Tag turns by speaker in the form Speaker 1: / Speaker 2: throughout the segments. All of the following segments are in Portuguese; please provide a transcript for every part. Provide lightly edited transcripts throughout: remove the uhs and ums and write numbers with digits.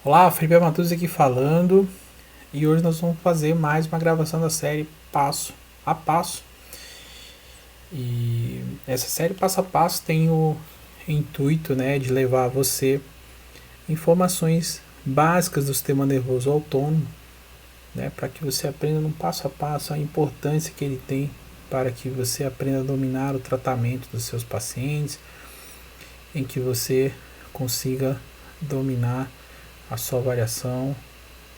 Speaker 1: Olá, Felipe Matheus aqui falando e hoje nós vamos fazer mais uma gravação da série Passo a Passo. E essa série Passo a Passo tem o intuito, de levar a você informações básicas do sistema nervoso autônomo, para que você aprenda no passo a passo a importância que ele tem para que você aprenda a dominar o tratamento dos seus pacientes, em que você consiga dominar a sua avaliação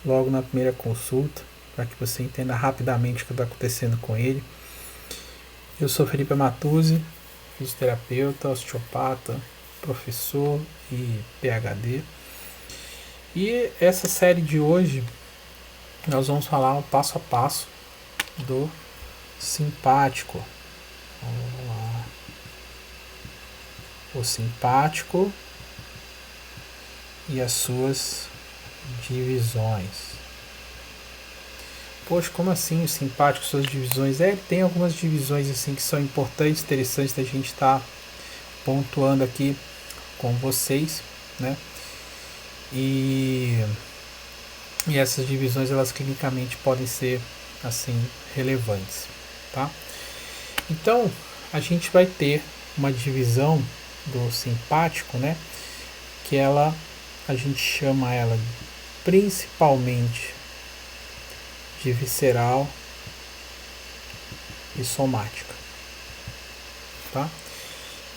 Speaker 1: logo na primeira consulta, para que você entenda rapidamente o que está acontecendo com ele. Eu sou Felipe Matuzzi, fisioterapeuta, osteopata, professor e PhD. E essa série de hoje nós vamos falar o passo a passo do simpático. Vamos lá. O simpático e as suas divisões. Poxa, como assim o simpático, suas divisões? Ele tem algumas divisões assim que são importantes, interessantes da gente estar pontuando aqui com vocês, né? E essas divisões, elas clinicamente podem ser assim relevantes, tá? Então, a gente vai ter uma divisão do simpático, né? Que a gente chama ela principalmente de visceral e somática, tá?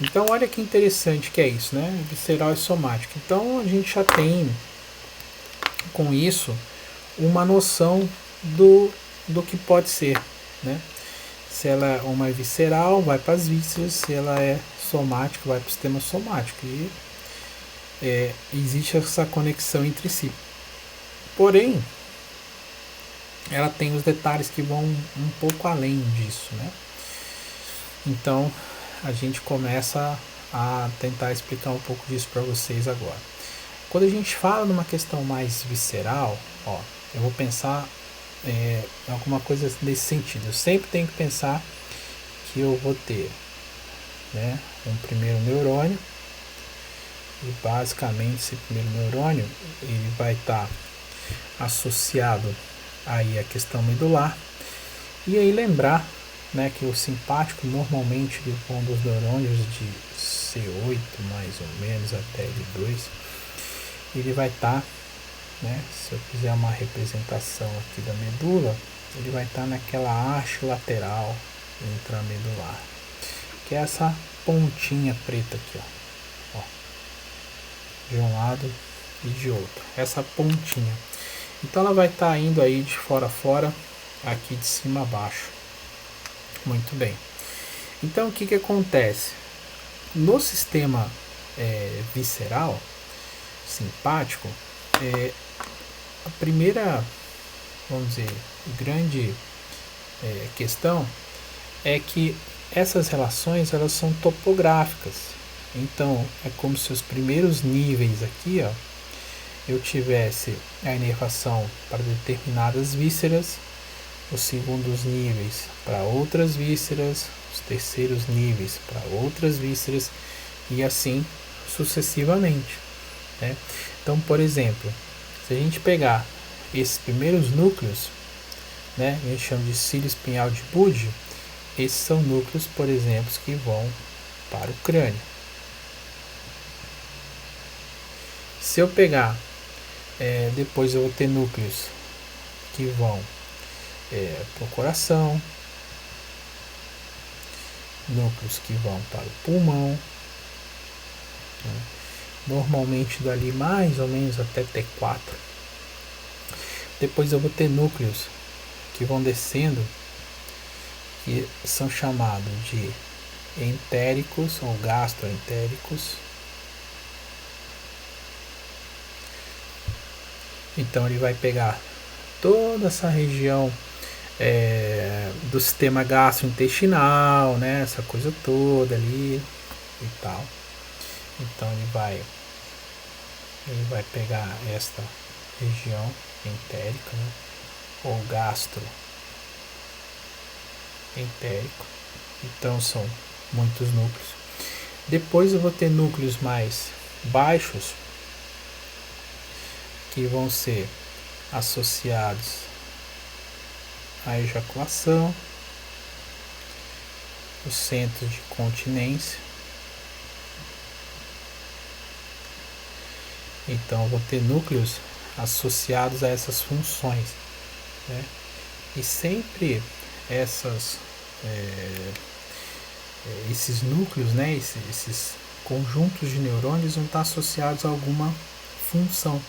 Speaker 1: Então olha que interessante que é isso, né? Visceral e somática. Então a gente já tem com isso uma noção do que pode ser, né? Se ela é uma visceral, vai para as vísceras; se ela é somática, vai para o sistema somático. E existe essa conexão entre si. Porém, ela tem os detalhes que vão um pouco além disso, né? Então, a gente começa a tentar explicar um pouco disso para vocês agora. Quando a gente fala numa questão mais visceral, eu vou pensar em alguma coisa nesse sentido. Eu sempre tenho que pensar que eu vou ter, né, um primeiro neurônio, e basicamente esse primeiro neurônio ele vai estar associado aí a questão medular. E aí lembrar, né, que o simpático normalmente ele vão dos neurônios de C8 mais ou menos até L2. Ele vai estar, né, se eu fizer uma representação aqui da medula, ele vai estar naquela haste lateral intramedular, que é essa pontinha preta aqui, ó, de um lado e de outro, essa pontinha. Então ela vai estar indo aí de fora a fora, aqui de cima a baixo. Muito bem. Então o que acontece? No sistema visceral, simpático, a primeira, vamos dizer, grande questão é que essas relações elas são topográficas. Então é como se os primeiros níveis aqui, eu tivesse a inervação para determinadas vísceras, os segundos níveis para outras vísceras, os terceiros níveis para outras vísceras e assim sucessivamente, né? Então, por exemplo, se a gente pegar esses primeiros núcleos, né, a gente chama de cílio espinhal de Budge, esses são núcleos, por exemplo, que vão para o crânio. Se eu pegar, depois eu vou ter núcleos que vão para o coração, núcleos que vão para o pulmão, né? Normalmente dali mais ou menos até T4. Depois eu vou ter núcleos que vão descendo, que são chamados de entéricos ou gastroentéricos. Então ele vai pegar toda essa região do sistema gastrointestinal, né, essa coisa toda ali e tal. Então ele vai pegar esta região entérica, né, ou gastroentérico. Então são muitos núcleos. Depois eu vou ter núcleos mais baixos, que vão ser associados à ejaculação, os centros de continência. Então eu vou ter núcleos associados a essas funções, né? E sempre esses núcleos, né? Esses conjuntos de neurônios vão estar associados a alguma função.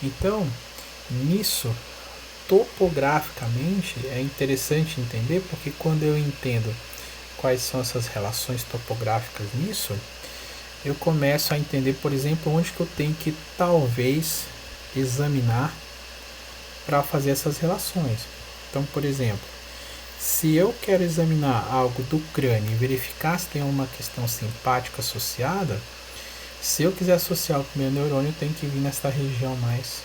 Speaker 1: Então, nisso, topograficamente, é interessante entender, porque quando eu entendo quais são essas relações topográficas nisso, eu começo a entender, por exemplo, onde que eu tenho que talvez examinar para fazer essas relações. Então, por exemplo, se eu quero examinar algo do crânio e verificar se tem uma questão simpática associada, se eu quiser associar o meu neurônio, eu tenho que vir nessa região mais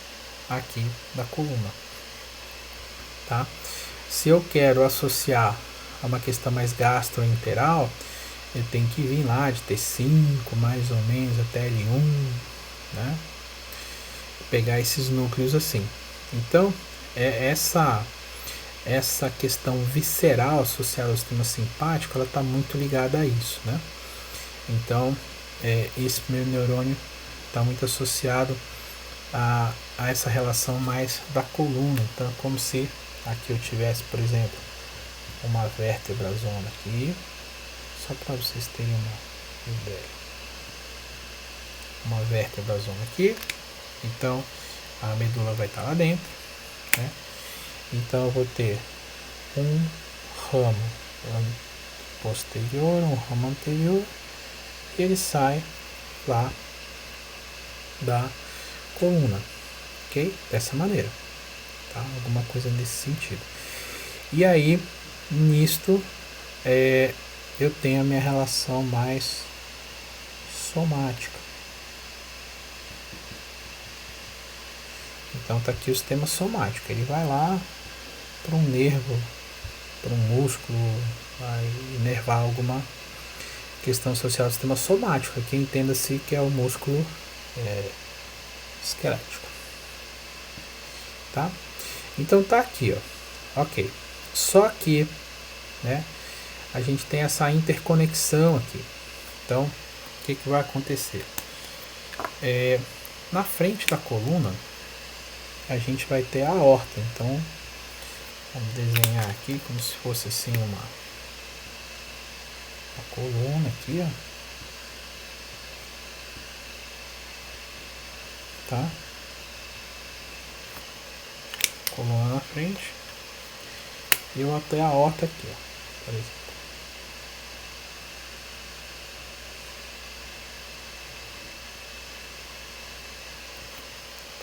Speaker 1: aqui da coluna. Tá? Se eu quero associar a uma questão mais gastroenteral, eu tenho que vir lá de T5, mais ou menos, até L1, né? Pegar esses núcleos assim. Então, essa questão visceral associada ao sistema simpático, ela está muito ligada a isso, né? Então, esse primeiro neurônio está muito associado a essa relação mais da coluna. Então, como se aqui eu tivesse, por exemplo, uma vértebra zona aqui, só para vocês terem uma ideia. Uma vértebra zona aqui, então a medula vai estar lá dentro, né? Então eu vou ter um ramo posterior, um ramo anterior, e ele sai lá da coluna, ok? Dessa maneira, tá? Alguma coisa nesse sentido. E aí, nisto, eu tenho a minha relação mais somática. Então tá aqui o sistema somático, ele vai lá para um nervo, para um músculo, vai inervar alguma questão associada ao sistema somático. Aqui entenda-se que é o músculo esquelético, tá? Então tá aqui, ó, ok. Só que, né, a gente tem essa interconexão aqui. Então, o que vai acontecer? Na frente da coluna, a gente vai ter a aorta. Então, vamos desenhar aqui como se fosse assim uma coluna aqui, ó. Tá? Coluna na frente. E eu até a aorta aqui, ó, por exemplo.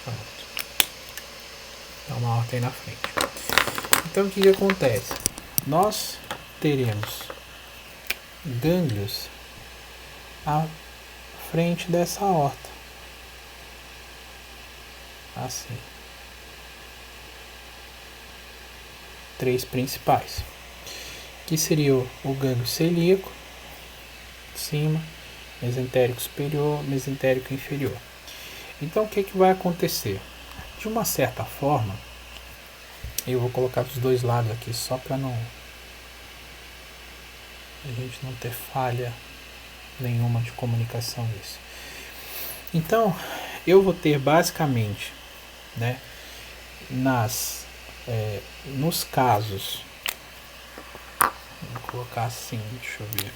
Speaker 1: Pronto. Dá uma aorta aí na frente. Então o que acontece? Nós teremos gânglios à frente dessa aorta. Assim. 3 principais. Que seria o gânglio celíaco, de cima, mesentérico superior, mesentérico inferior. Então o que vai acontecer? De uma certa forma, eu vou colocar dos dois lados aqui só para a gente não ter falha nenhuma de comunicação nisso. Então, eu vou ter basicamente, né, nos casos, vou colocar assim, deixa eu ver,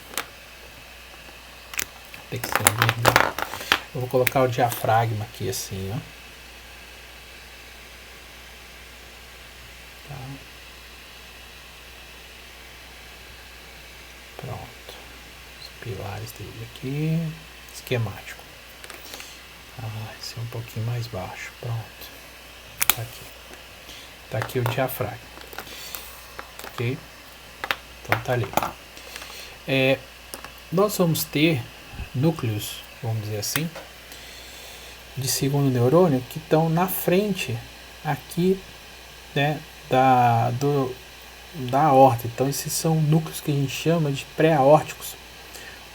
Speaker 1: tem que ser verde. Eu vou colocar o diafragma aqui assim, ó. Tá. Pronto. Os pilares dele aqui, esquemático. Esse é um pouquinho mais baixo. Pronto. Tá aqui. Tá aqui o diafragma. Ok? Então tá ali. Nós vamos ter núcleos, vamos dizer assim, de segundo neurônio que estão na frente aqui, né, da aorta. Então esses são núcleos que a gente chama de pré-aórticos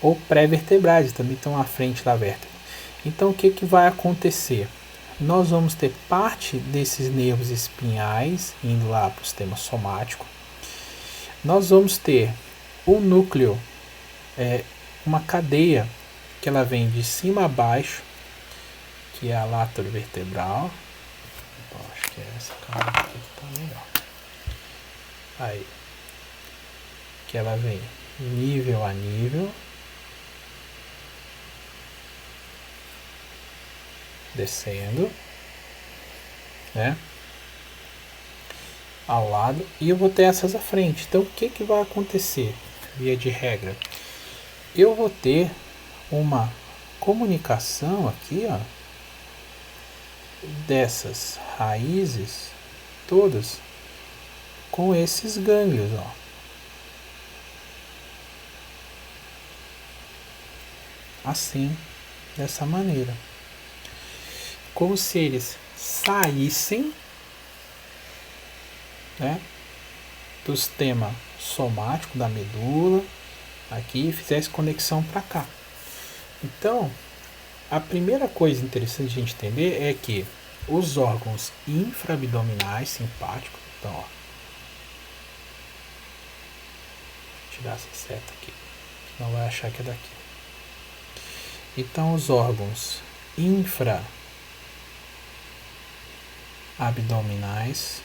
Speaker 1: ou pré-vertebrais, também estão à frente da vértebra. Então o que vai acontecer? nós vamos ter parte desses nervos espinhais indo lá para o sistema somático. Nós vamos ter o núcleo, uma cadeia que ela vem de cima a baixo, que é a laterovertebral. Acho que é essa cara aqui que tá melhor. Aí, que ela vem nível a nível, descendo, né, ao lado, e eu vou ter essas à frente. Então o que vai acontecer? Via de regra, eu vou ter uma comunicação aqui, ó, dessas raízes todas com esses gânglios, ó. Assim, dessa maneira. Como se eles saíssem, né, do sistema somático da medula aqui e fizesse conexão para cá. Então, a primeira coisa interessante de a gente entender é que os órgãos infraabdominais simpáticos, então, ó, vou tirar essa seta aqui, senão vai achar que é daqui. Então, os órgãos infraabdominais,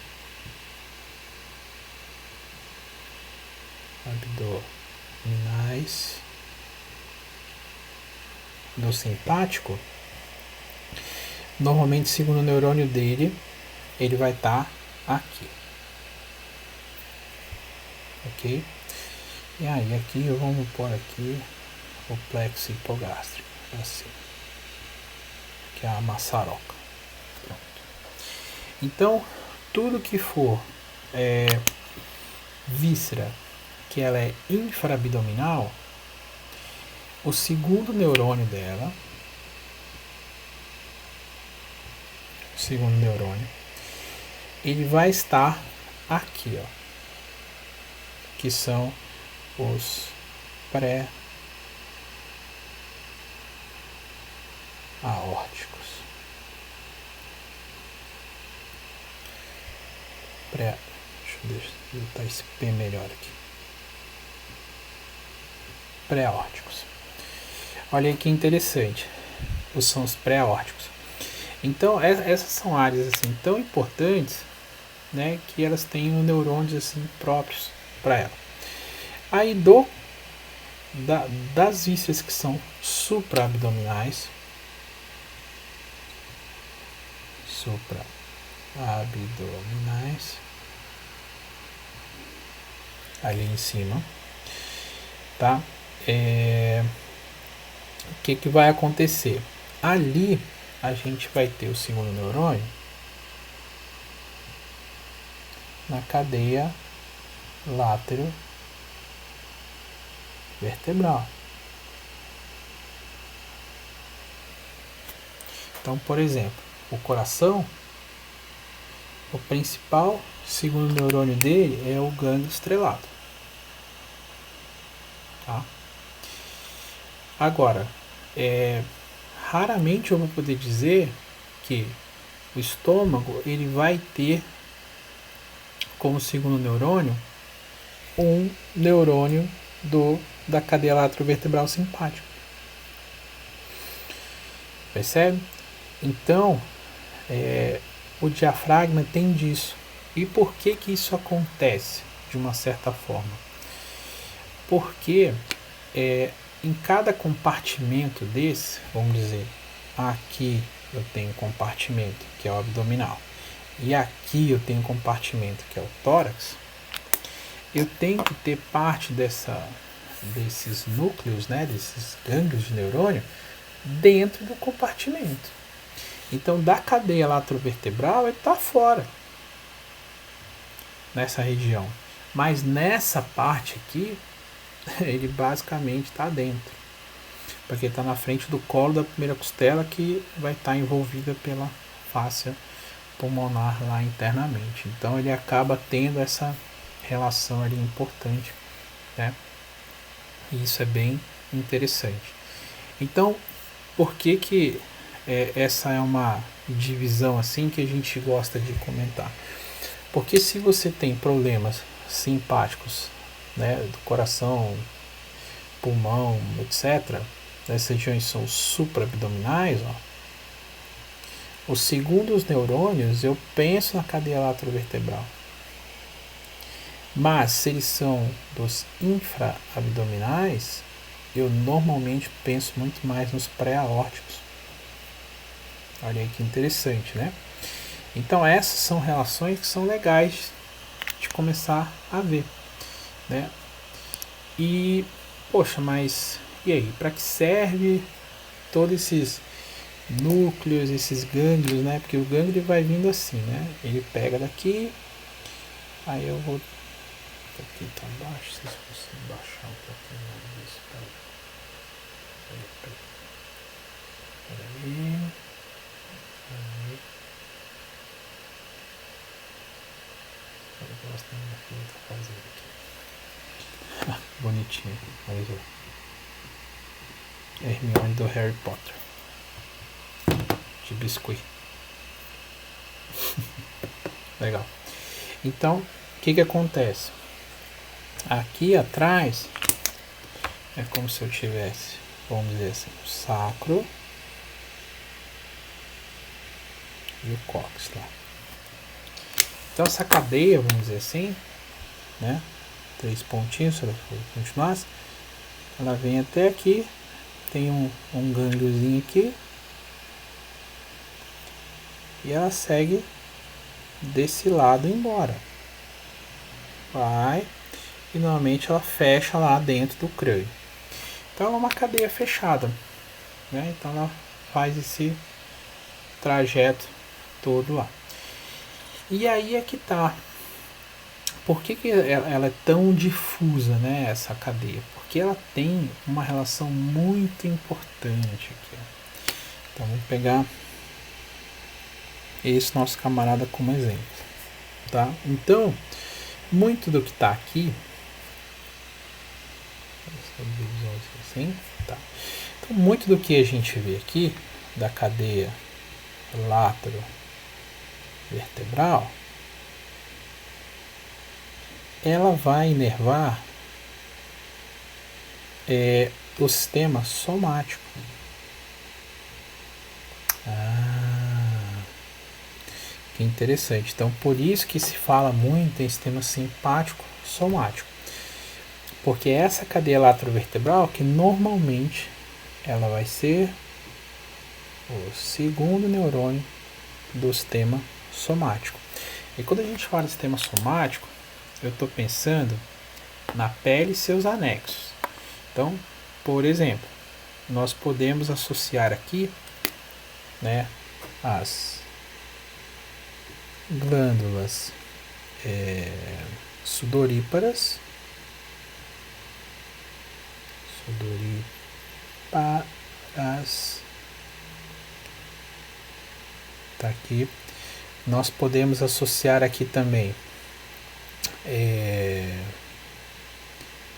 Speaker 1: do simpático, normalmente, segundo o neurônio dele, ele vai estar aqui, ok? E aí aqui vamos pôr aqui o plexo hipogástrico, assim, que é a maçaroca. Pronto. Então, tudo que for víscera, que ela é infraabdominal, o segundo neurônio dela, ele vai estar aqui, ó, que são os pré-aórticos. Deixa eu botar esse P melhor aqui. Pré-aórticos. Olha aí que interessante. São os pré-aórticos. Então, essas são áreas assim tão importantes, né, que elas têm neurônios assim próprios para ela. Aí das vísceras que são supraabdominais, ali em cima, tá? O que vai acontecer? Ali a gente vai ter o segundo neurônio na cadeia laterovertebral. Então, por exemplo, o coração, o principal segundo neurônio dele é o gânglio estrelado. Tá? Agora, raramente eu vou poder dizer que o estômago ele vai ter como segundo neurônio um neurônio da cadeia laterovertebral simpática. Percebe? Então, o diafragma tem disso. E por que isso acontece de uma certa forma? Porque em cada compartimento desse, vamos dizer, aqui eu tenho um compartimento que é o abdominal e aqui eu tenho um compartimento que é o tórax, eu tenho que ter parte desses núcleos, né, desses gânglios de neurônio dentro do compartimento. Então, da cadeia laterovertebral ele está fora, nessa região, mas nessa parte aqui ele basicamente está dentro, porque está na frente do colo da primeira costela, que vai estar envolvida pela fáscia pulmonar lá internamente. Então ele acaba tendo essa relação ali importante, né? E isso é bem interessante. Então, por que essa é uma divisão assim que a gente gosta de comentar. Porque se você tem problemas simpáticos, né, do coração, pulmão, etc., as regiões são supraabdominais, ó, os segundos neurônios eu penso na cadeia laterovertebral. Mas se eles são dos infraabdominais, eu normalmente penso muito mais nos pré-aórticos. Olha aí que interessante, né? Então essas são relações que são legais de começar a ver, né? E, poxa, mas e aí? Para que serve todos esses núcleos, esses gânglios, né? Porque o gânglio vai vindo assim, né? Ele pega daqui, aí eu vou... Aqui tá baixo, se vocês conseguirem baixar um pouquinho mais isso. Peraí. Eu gosto da minha filha tá fazendo aqui. Bonitinho, olha aí. Hermione do Harry Potter. De biscoito. Legal. Então, o que acontece? Aqui atrás é como se eu tivesse, vamos dizer assim, o sacro e o cóccix lá. Então essa cadeia, vamos dizer assim, né? 3 pontinhos, se ela for continuar, ela vem até aqui, tem um gângliozinho aqui e ela segue desse lado embora. Vai e normalmente ela fecha lá dentro do crânio. Então ela é uma cadeia fechada, né? Então ela faz esse trajeto todo lá. E aí é que tá. Por que ela é tão difusa, né, essa cadeia? Porque ela tem uma relação muito importante aqui. Ó. Então vamos pegar esse nosso camarada como exemplo, tá? Então, muito do que está aqui, assim, tá? Então, muito do que a gente vê aqui da cadeia laterovertebral, ela vai inervar o sistema somático. Que interessante. Então, por isso que se fala muito em sistema simpático somático. Porque essa cadeia laterovertebral que normalmente ela vai ser o segundo neurônio do sistema somático. E quando a gente fala de sistema somático, eu estou pensando na pele e seus anexos. Então, por exemplo, nós podemos associar aqui, né, as glândulas sudoríparas, tá aqui. Nós podemos associar aqui também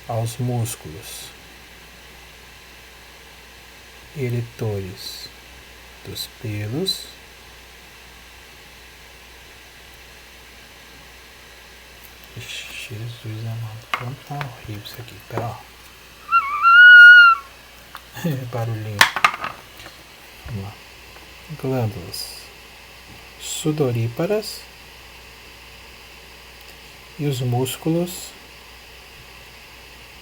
Speaker 1: aos músculos eretores dos pelos. Ixi, Jesus amado, como tá horrível isso aqui, pera lá. Barulhinho. Vamos lá. Glândulas sudoríparas e os músculos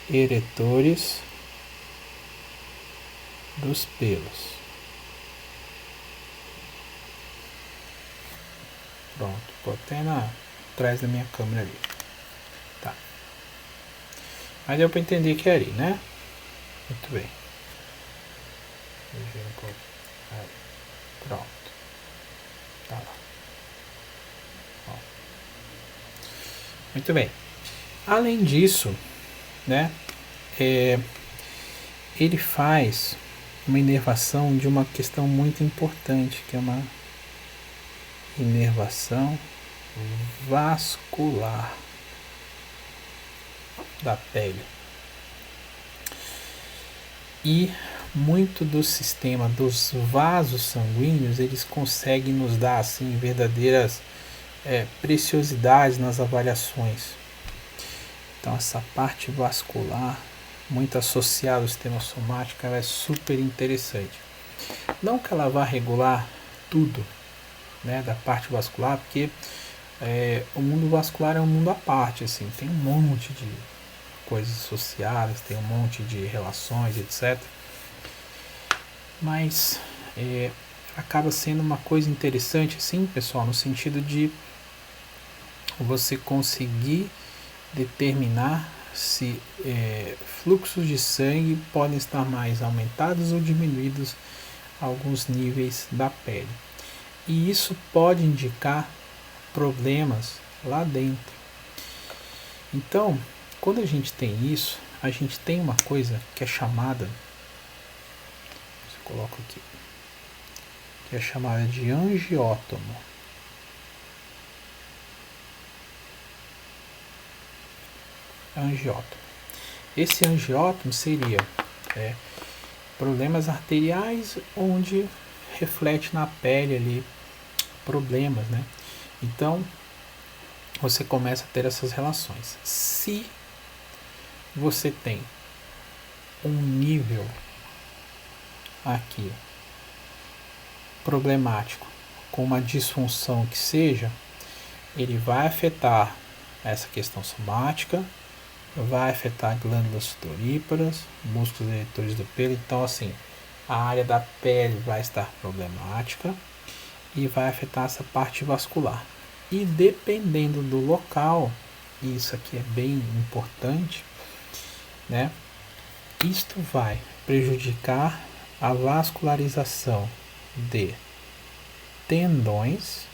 Speaker 1: eretores dos pelos. Pronto, botei atrás da minha câmera ali. Tá. Mas deu para entender que é ali, né? Muito bem. Aí. Pronto. Tá lá. Ó. Muito bem. Além disso, né? Ele faz uma inervação de uma questão muito importante, que é uma inervação vascular da pele. E muito do sistema dos vasos sanguíneos, eles conseguem nos dar assim verdadeiras preciosidades nas avaliações. Então essa parte vascular, muito associada ao sistema somático, ela é super interessante. Não que ela vá regular tudo, né, da parte vascular, porque o mundo vascular é um mundo à parte, assim, tem um monte de coisas associadas, tem um monte de relações, etc. Mas acaba sendo uma coisa interessante, assim, pessoal, no sentido de você conseguir determinar se fluxos de sangue podem estar mais aumentados ou diminuídos a alguns níveis da pele. E isso pode indicar problemas lá dentro. Então, quando a gente tem isso, a gente tem uma coisa que é chamada, eu coloco aqui, que é chamada de angiótomo. Angiótomo. Esse angiótomo seria problemas arteriais onde reflete na pele ali problemas, né? Então você começa a ter essas relações. Se você tem um nível aqui problemático com uma disfunção que seja, ele vai afetar essa questão somática, vai afetar glândulas sudoríparas, músculos eretores do pelo. Então, assim, a área da pele vai estar problemática e vai afetar essa parte vascular. E dependendo do local, e isso aqui é bem importante, né? Isto vai prejudicar a vascularização de tendões.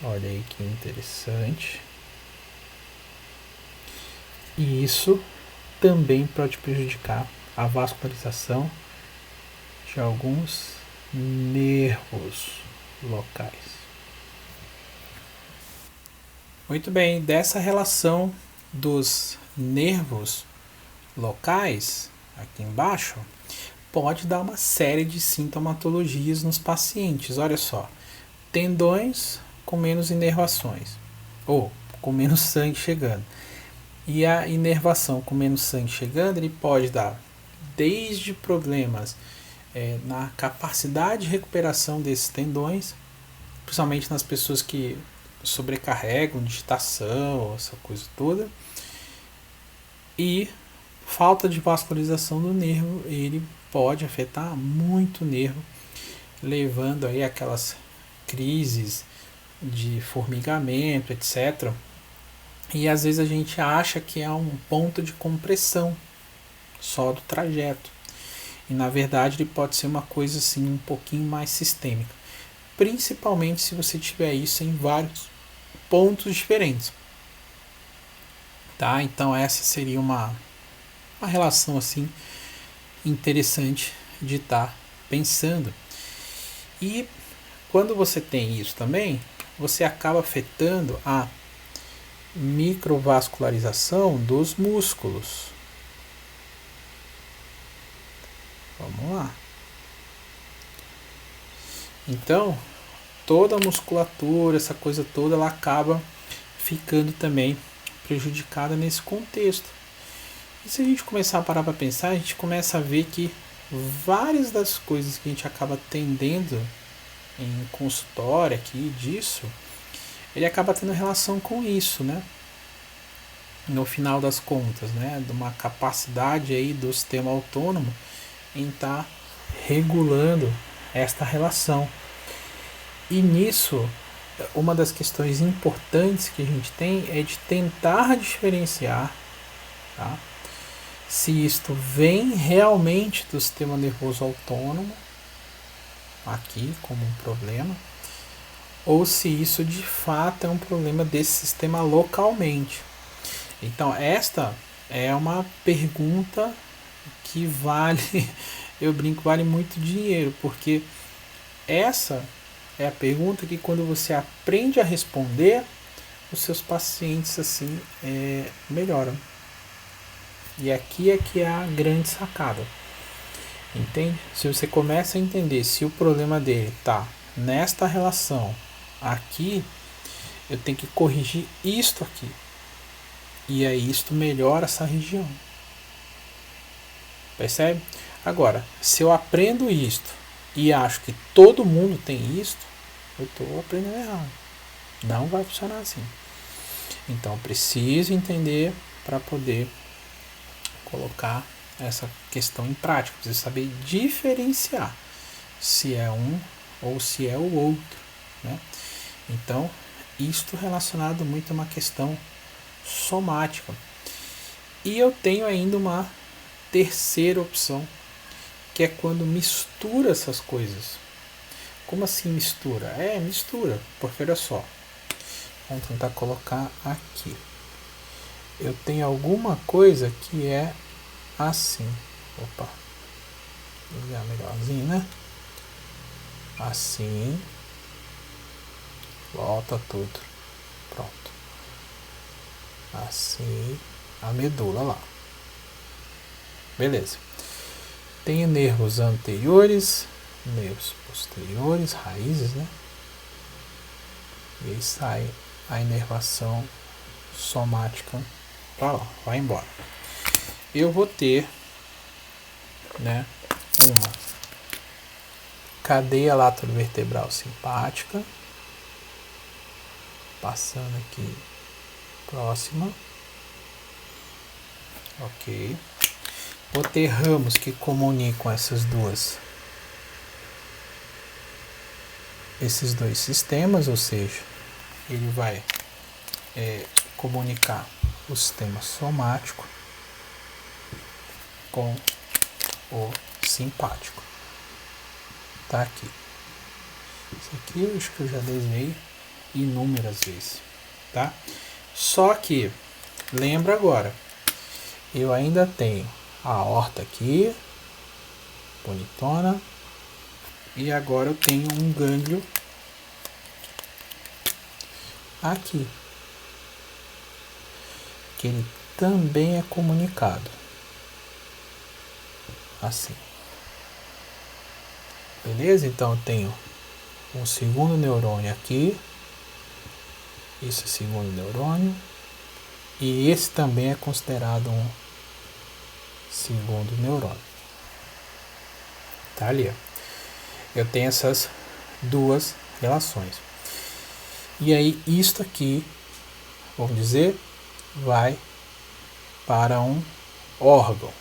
Speaker 1: Olha aí que interessante. E isso também pode prejudicar a vascularização de alguns nervos locais. Muito bem, dessa relação dos nervos locais, aqui embaixo, pode dar uma série de sintomatologias nos pacientes. Olha só, tendões com menos inervações, ou com menos sangue chegando. E a inervação com menos sangue chegando, ele pode dar desde problemas na capacidade de recuperação desses tendões, principalmente nas pessoas que sobrecarregam, digitação, essa coisa toda, e falta de vascularização do nervo, ele pode afetar muito o nervo, levando aí aquelas crises de formigamento, etc. E às vezes a gente acha que é um ponto de compressão só do trajeto. E na verdade ele pode ser uma coisa assim um pouquinho mais sistêmica. Principalmente se você tiver isso em vários pontos diferentes. Tá? Então essa seria uma relação assim interessante de estar pensando. E quando você tem isso também, você acaba afetando a microvascularização dos músculos. Vamos lá. Então, toda a musculatura, essa coisa toda, ela acaba ficando também prejudicada nesse contexto. E se a gente começar a parar para pensar, a gente começa a ver que várias das coisas que a gente acaba atendendo em consultório aqui disso, ele acaba tendo relação com isso, né? No final das contas, né? De uma capacidade aí do sistema autônomo em estar regulando esta relação. E nisso, uma das questões importantes que a gente tem é de tentar diferenciar, tá? Se isto vem realmente do sistema nervoso autônomo, aqui como um problema, ou se isso de fato é um problema desse sistema localmente. Então esta é uma pergunta que vale, eu brinco, vale muito dinheiro, porque essa é a pergunta que quando você aprende a responder, os seus pacientes assim melhoram. E aqui é que é a grande sacada. Entende? Se você começa a entender se o problema dele está nesta relação aqui, eu tenho que corrigir isto aqui. E aí isto melhora essa região. Percebe? Agora, se eu aprendo isto e acho que todo mundo tem isto, eu estou aprendendo errado. Não vai funcionar assim. Então eu preciso entender para poder colocar essa questão em prática. Preciso saber diferenciar se é um ou se é o outro, né? Então, isto relacionado muito a uma questão somática. E eu tenho ainda uma terceira opção, que é quando mistura essas coisas. Como assim mistura? Mistura, porque olha só, vamos tentar colocar aqui. Eu tenho alguma coisa que é assim. Opa, ligar melhorzinho, né? Assim. Volta tudo. Pronto. Assim. A medula lá. Beleza. Tenho nervos anteriores, nervos posteriores, raízes, né? E aí sai a inervação somática para lá, vai embora. Eu vou ter, né, uma cadeia laterovertebral simpática, passando aqui próxima, ok. Vou ter ramos que comunicam esses dois sistemas, ou seja, ele vai comunicar o sistema somático com o simpático. Tá aqui. Isso aqui eu acho que eu já desenhei inúmeras vezes, tá? Só que, lembra agora, eu ainda tenho a aorta aqui, bonitona, e agora eu tenho um gânglio aqui, que ele também é comunicado assim. Beleza? Então eu tenho um segundo neurônio aqui, esse é o segundo neurônio, e esse também é considerado um segundo neurônio. Tá ali, ó. Eu tenho essas duas relações. E aí isto aqui, vamos dizer, vai para um órgão.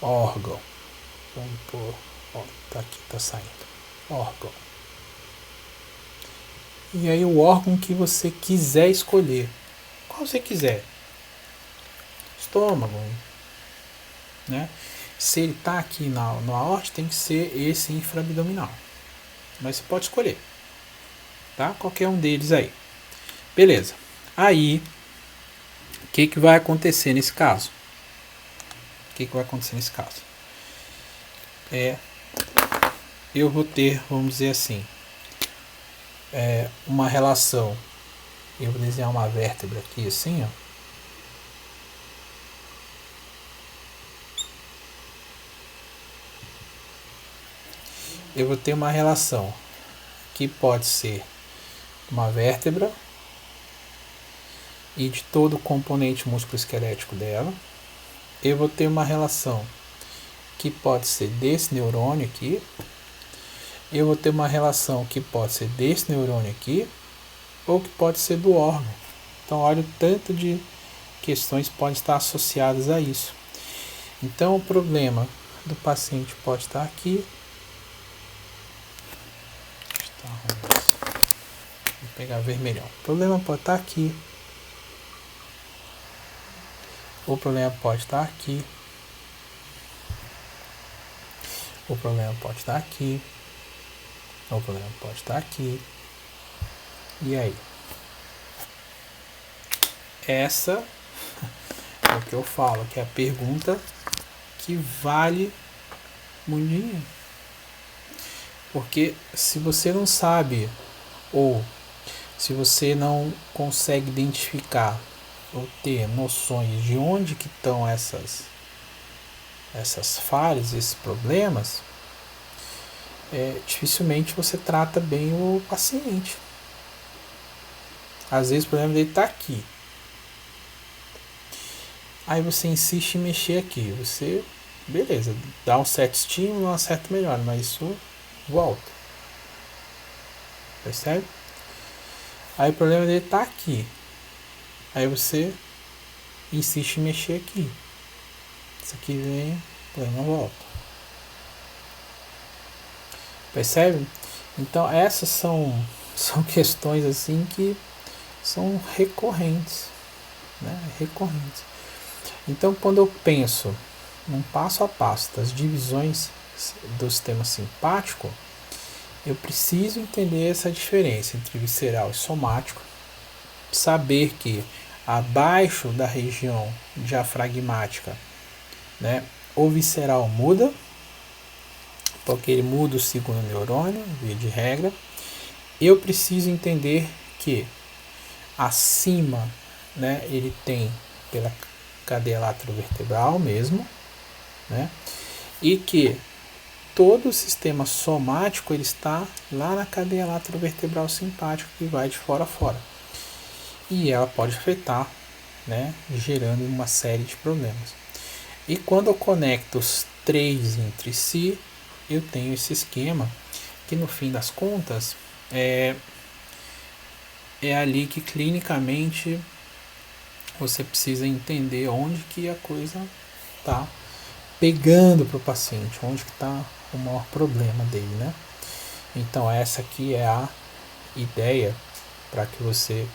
Speaker 1: Vamos pôr, ó, tá aqui, tá saindo. Órgão. E aí o órgão que você quiser escolher. Qual você quiser. Estômago, né? Se ele tá aqui na aorta, tem que ser esse infraabdominal. Mas você pode escolher, tá? Qualquer um deles aí. Beleza. Aí, o que vai acontecer nesse caso? Eu vou ter, vamos dizer assim, uma relação. Eu vou desenhar uma vértebra aqui assim, ó. Eu vou ter uma relação que pode ser uma vértebra e de todo o componente musculoesquelético dela. Eu vou ter uma relação que pode ser desse neurônio aqui. Eu vou ter uma relação que pode ser desse neurônio aqui, ou que pode ser do órgão. Então olha o tanto de questões podem estar associadas a isso. Então o problema do paciente pode estar aqui. Vou pegar vermelhão. O problema pode estar aqui. O problema pode estar aqui. O problema pode estar aqui. O problema pode estar aqui. E aí? Essa é o que eu falo, que é a pergunta que vale muito dinheiro. Porque se você não sabe, ou se você não consegue identificar ou ter noções de onde que estão essas essas falhas, esses problemas, dificilmente você trata bem o paciente. Às vezes o problema dele está aqui. Aí você insiste em mexer aqui. Você, beleza, dá um certo estímulo, uma certa melhora, mas isso volta. Percebe? Aí o problema dele está aqui. Aí você insiste em mexer aqui. Isso aqui vem, o problema volta. Percebe? Então essas são questões assim que são recorrentes, né? Recorrentes. Então quando eu penso num passo a passo das divisões do sistema simpático, eu preciso entender essa diferença entre visceral e somático, saber que abaixo da região diafragmática, né, o visceral muda, porque ele muda o segundo neurônio, via de regra. Eu preciso entender que acima, né, ele tem pela cadeia laterovertebral mesmo, né, e que todo o sistema somático ele está lá na cadeia laterovertebral simpática, que vai de fora a fora. E ela pode afetar, né, gerando uma série de problemas. E quando eu conecto os três entre si, eu tenho esse esquema que no fim das contas é ali que clinicamente você precisa entender onde que a coisa está pegando para o paciente, onde que está o maior problema dele, né? Então essa aqui é a ideia para que você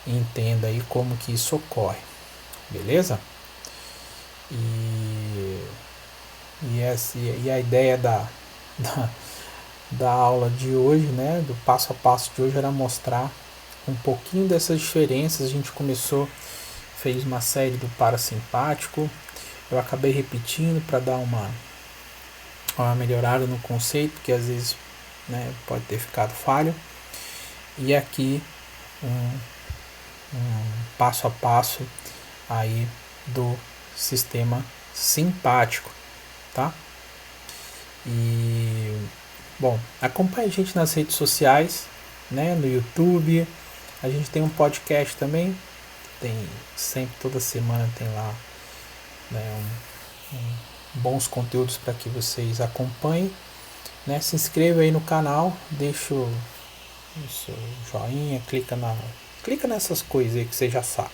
Speaker 1: entenda aí como que isso ocorre, beleza? E a ideia da aula de hoje, né, do passo a passo de hoje, era mostrar um pouquinho dessas diferenças. A gente fez uma série do parasimpático, eu acabei repetindo para dar uma melhorada no conceito, porque às vezes, né, pode ter ficado falho. E aqui um passo a passo aí do sistema simpático, tá? E bom, acompanhe a gente nas redes sociais, né, no YouTube. A gente tem um podcast também, tem sempre, toda semana tem lá, né, bons conteúdos para que vocês acompanhem, né? Se inscreva aí no canal, deixa o seu joinha, clica nessas coisas aí que você já sabe,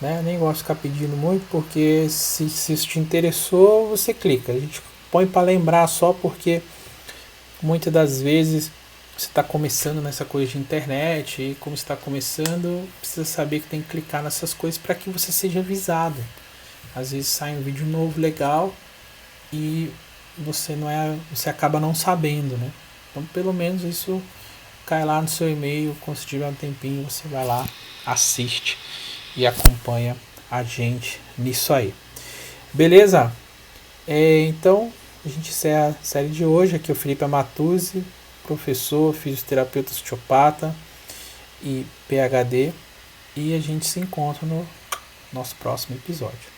Speaker 1: né? Nem gosto de ficar pedindo muito, porque se isso te interessou, você clica. A gente põe para lembrar só, porque muitas das vezes você está começando nessa coisa de internet, e como está começando, precisa saber que tem que clicar nessas coisas para que você seja avisado. Às vezes sai um vídeo novo legal e você acaba não sabendo, né? Então pelo menos isso cai lá no seu e-mail, quando você tiver um tempinho, você vai lá, assiste e acompanha a gente nisso aí. Beleza? Então a gente encerra a série de hoje. Aqui é o Felipe Amatuzzi, professor, fisioterapeuta osteopata e PhD, e a gente se encontra no nosso próximo episódio.